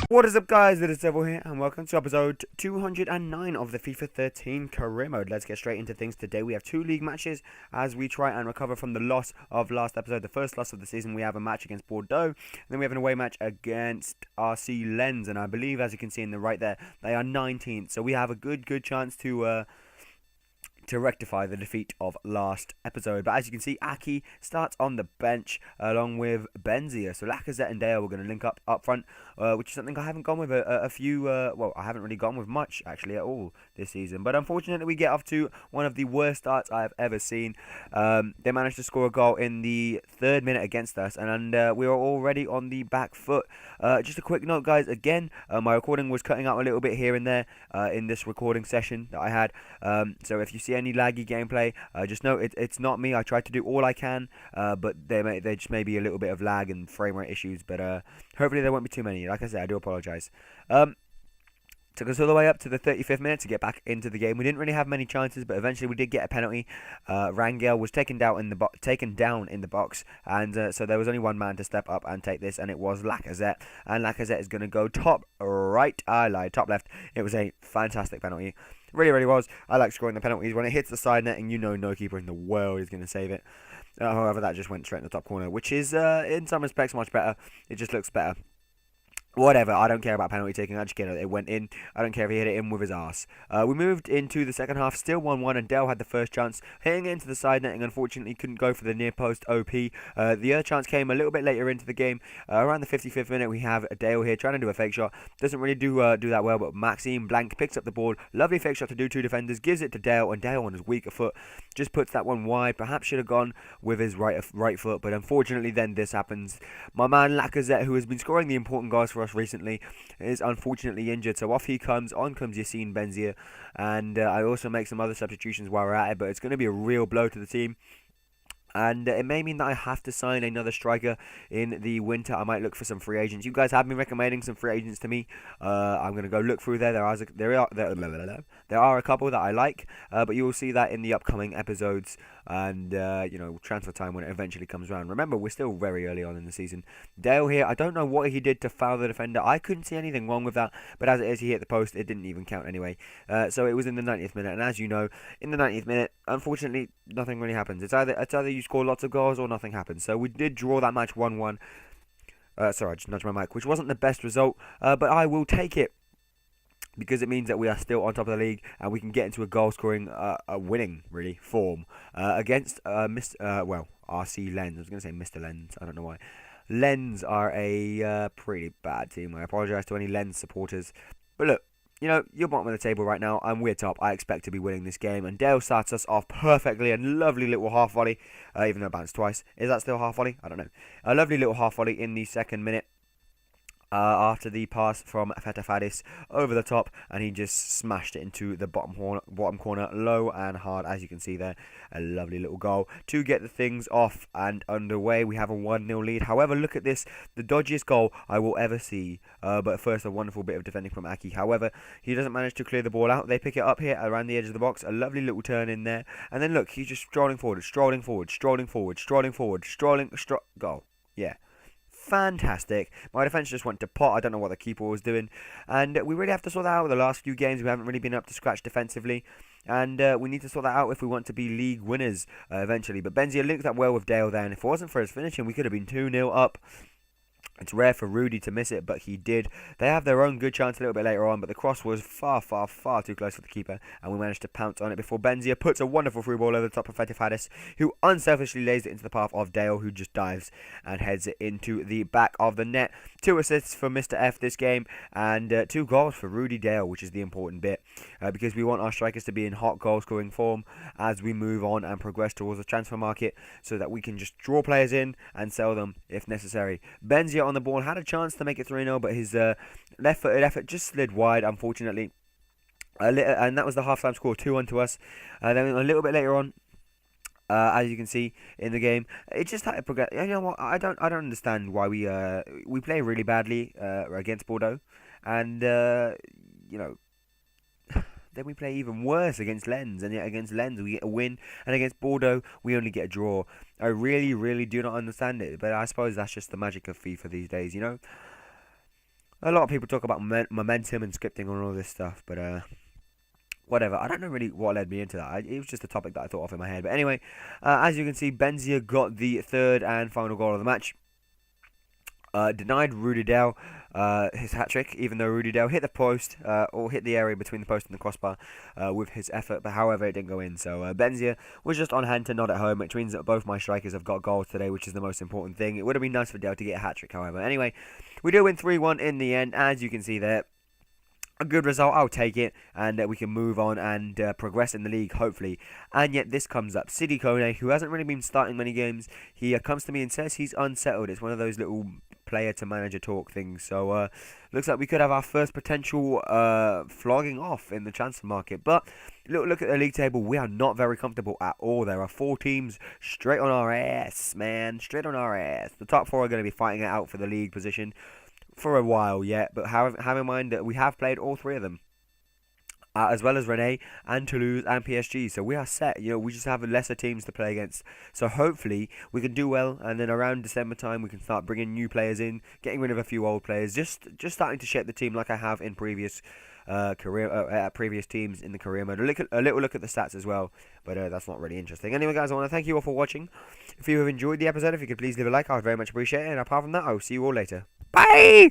What is up, guys? It is Devil here, and welcome to episode 209 of the FIFA 13 career mode. Let's get straight into things today. We have two league matches as we try and recover from the loss of last episode, the first loss of the season. We have a match against Bordeaux, and then we have an away match against RC Lens, and I believe, as you can see in the right there, they are 19th, so we have a good chance to rectify the defeat of last episode. But as you can see, Aki starts on the bench along with Benzia. So Lacazette and Dale were going to link up front, which is something I haven't gone with a few, well, I haven't really gone with much actually at all this season. But unfortunately, we get off to one of the worst starts I've ever seen. They managed to score a goal in the 3rd minute against us, and we were already on the back foot. Just a quick note, guys, again, my recording was cutting out a little bit here and there in this recording session that I had. So if you see any laggy gameplay, just know it's not me. I tried to do all I can, but there just may be a little bit of lag and frame rate issues, but hopefully there won't be too many. Like I said, I do apologise. Took us all the way up to the 35th minute to get back into the game. We didn't really have many chances, but eventually we did get a penalty. Rangel was taken down in the box, and so there was only one man to step up and take this, and it was Lacazette. And Lacazette is going to go top right. I lied, top left. It was a fantastic penalty. Really was. I like scoring the penalties. When it hits the side net, and you know no keeper in the world is going to save it. However, that just went straight in the top corner, which is, in some respects, much better. It just looks better. Whatever, I don't care about penalty taking. I just care that it went in. I don't care if he hit it in with his arse. We moved into the second half, still 1-1, and Dale had the first chance, hitting it into the side netting. Unfortunately, couldn't go for the near post OP. The other chance came a little bit later into the game. Around the 55th minute, we have Dale here trying to do a fake shot. Doesn't really do that well, but Maxime Blank picks up the ball. Lovely fake shot to do two defenders. Gives it to Dale, and Dale on his weaker foot just puts that one wide. Perhaps should have gone with his right foot, but unfortunately, then this happens. My man Lacazette, who has been scoring the important goals for us recently, is unfortunately injured, so off he comes. On comes Yassine Benzia, and I also make some other substitutions while we're at it, but it's going to be a real blow to the team. And it may mean that I have to sign another striker in the winter. I might look for some free agents. You guys have been recommending some free agents to me. I'm going to go look through there. There are a couple that I like, but you will see that in the upcoming episodes and transfer time when it eventually comes around. Remember, we're still very early on in the season. Dale here, I don't know what he did to foul the defender. I couldn't see anything wrong with that, but as it is, he hit the post. It didn't even count anyway. So it was in the 90th minute, and as you know, in the 90th minute, unfortunately, nothing really happens. It's either you score lots of goals or nothing happens. So we did draw that match 1-1. Sorry, I just nudged my mic, which wasn't the best result, but I will take it because it means that we are still on top of the league and we can get into a goal-scoring, winning, really, form against RC Lens. I was going to say Mr. Lens. I don't know why. Lens are a pretty bad team. I apologise to any Lens supporters. But look, you're bottom of the table right now, and we're top. I expect to be winning this game, and Dale starts us off perfectly. A lovely little half volley, even though it bounced twice. Is that still half volley? I don't know. A lovely little half volley in the 2nd minute. After the pass from Fetafadis over the top, and he just smashed it into the bottom corner, low and hard, as you can see there. A lovely little goal to get the things off and underway. We have a 1-0 lead. However, look at this, the dodgiest goal I will ever see. But first, a wonderful bit of defending from Aki. However, he doesn't manage to clear the ball out. They pick it up here around the edge of the box. A lovely little turn in there, and then look, he's just strolling forward, goal. Yeah. Fantastic. My defence just went to pot. I don't know what the keeper was doing, and we really have to sort that out. The last few games we haven't really been up to scratch defensively, and we need to sort that out if we want to be league winners eventually. But Benzia linked up well with Dale there, and if it wasn't for his finishing, we could have been 2-0 up. It's rare for Rudy to miss it, but he did. They have their own good chance a little bit later on, but the cross was far too close for the keeper, and we managed to pounce on it before Benzia puts a wonderful through ball over the top of Fetifadis, who unselfishly lays it into the path of Dale, who just dives and heads it into the back of the net. 2 assists for Mr. F this game, and 2 goals for Rudy Dale, which is the important bit, because we want our strikers to be in hot goal-scoring form as we move on and progress towards the transfer market, so that we can just draw players in and sell them if necessary. Benzia on the ball had a chance to make it 3-0, but his left-footed effort just slid wide, unfortunately. And that was the half-time score, 2-1 to us. Then a little bit later on, as you can see in the game, it just had to progress. You know what? I don't understand why we play really badly against Bordeaux, and then we play even worse against Lens, and yet against Lens we get a win, and against Bordeaux we only get a draw. I really, really do not understand it, but I suppose that's just the magic of FIFA these days, you know? A lot of people talk about momentum and scripting and all this stuff, but whatever. I don't know really what led me into that. It was just a topic that I thought of in my head. But anyway, as you can see, Benzia got the third and final goal of the match. Denied Rudidell his hat-trick, even though Rudidell hit the post, or hit the area between the post and the crossbar with his effort, but however, it didn't go in. So Benzia was just on hand to nod at home, which means that both my strikers have got goals today, which is the most important thing. It would have been nice for Dell to get a hat-trick, however. Anyway, we do win 3-1 in the end, as you can see there. A good result, I'll take it, and we can move on and progress in the league, hopefully. And yet this comes up. Sidi Kone, who hasn't really been starting many games, he comes to me and says he's unsettled. It's one of those little player-to-manager talk things. So, looks like we could have our first potential flogging off in the transfer market. But, look at the league table. We are not very comfortable at all. There are 4 teams straight on our ass, man. Straight on our ass. The top 4 are going to be fighting it out for the league position for a while yet, but have in mind that we have played all 3 of them, as well as Rennes and Toulouse and PSG. So we are set. You know, we just have lesser teams to play against. So hopefully we can do well, and then around December time we can start bringing new players in, getting rid of a few old players, just starting to shape the team like I have in previous previous teams in the career mode. A little look at the stats as well, but that's not really interesting. Anyway, guys, I want to thank you all for watching. If you have enjoyed the episode, if you could please leave a like, I would very much appreciate it. And apart from that, I will see you all later. Bye!